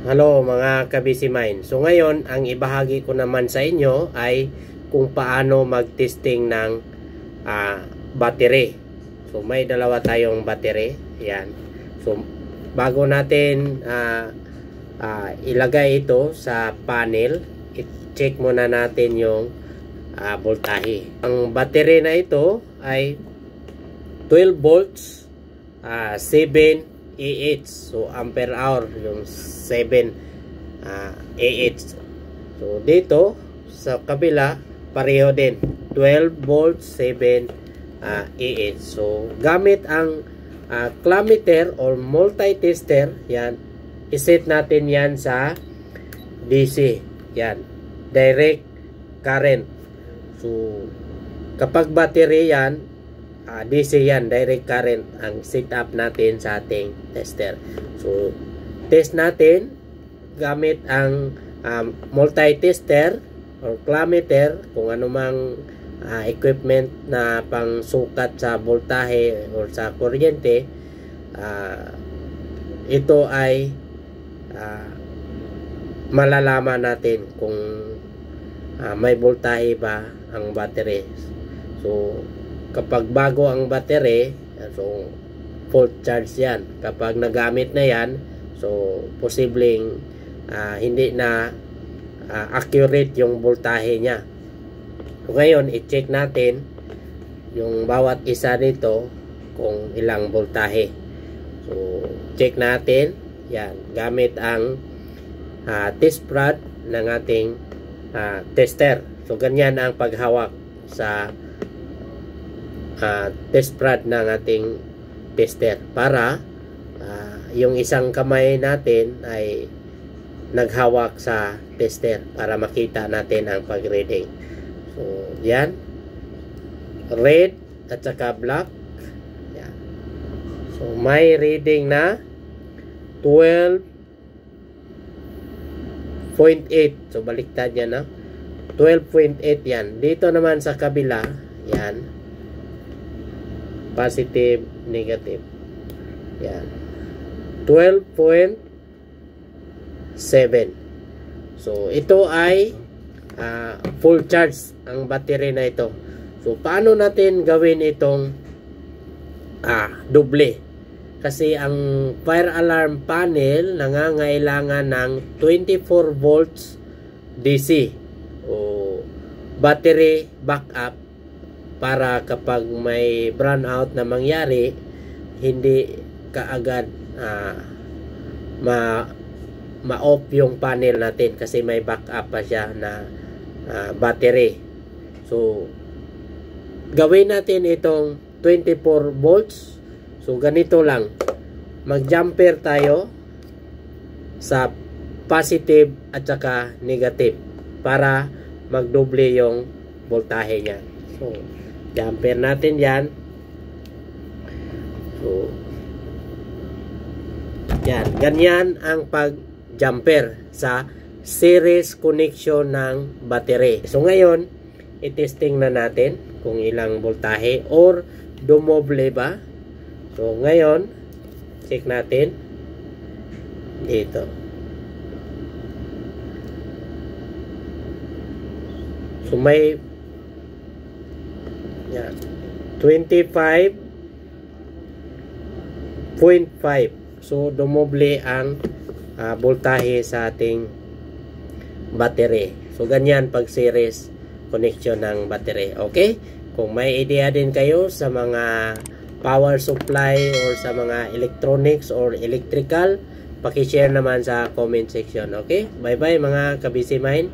Hello mga ka-busy mind. So ngayon, ang ibahagi ko naman sa inyo ay kung paano mag-testing ng battery. So may dalawa tayong battery. Yan. So bago natin ilagay ito sa panel, i-check muna natin yung voltahe. Ang battery na ito ay 12 volts, 7 AH, so ampere hour yung 7 AH. So dito sa kabila pareho din 12 volts 7 AH. So gamit ang clammeter or multi-tester, yan, iset natin yan sa DC, yan, direct current. So kapag battery yan, DC yan, direct current ang setup natin sa ating tester. So test natin gamit ang multi-tester or clammeter, kung anumang equipment na pang sukat sa voltahe or sa kuryente. Ito ay malalaman natin kung may voltahe ba ang battery. So kapag bago ang battery, so full charge yan. Kapag nagamit na yan, so posibleng hindi na accurate yung voltahe niya. So ngayon, i-check natin yung bawat isa nito kung ilang voltahe. So check natin yan gamit ang test rod ng ating tester. So ganyan ang paghawak sa test rod ng ating tester para yung isang kamay natin ay naghawak sa tester para makita natin ang pag-reading. So yan, red at saka black, yan. So may reading na 12.8. so baliktad yan, 12.8 yan. Dito naman sa kabila, yan, positive, negative, yan, 12.7. So ito ay full charge ang battery na ito. So paano natin gawin itong doble? Kasi ang fire alarm panel nangangailangan ng 24 volts DC o battery backup para kapag may brownout na mangyari, hindi kaagad ma-off yung panel natin kasi may backup pa siya na battery. So gawin natin itong 24 volts. So ganito lang, mag-jumper tayo sa positive at saka negative para magdoble yung voltahe niya. So jumper natin yan. So yan, ganyan ang pag-jumper sa series connection ng battery. So ngayon, i-testing na natin kung ilang voltahe or dumoble ba. So ngayon, check natin dito. So may yan, 25.5. So dumoble ang voltahe sa ating battery. So ganyan pag series connection ng battery. Okay? Kung may idea din kayo sa mga power supply or sa mga electronics or electrical, paki-share naman sa comment section. Okay? Bye bye mga ka-busy mind.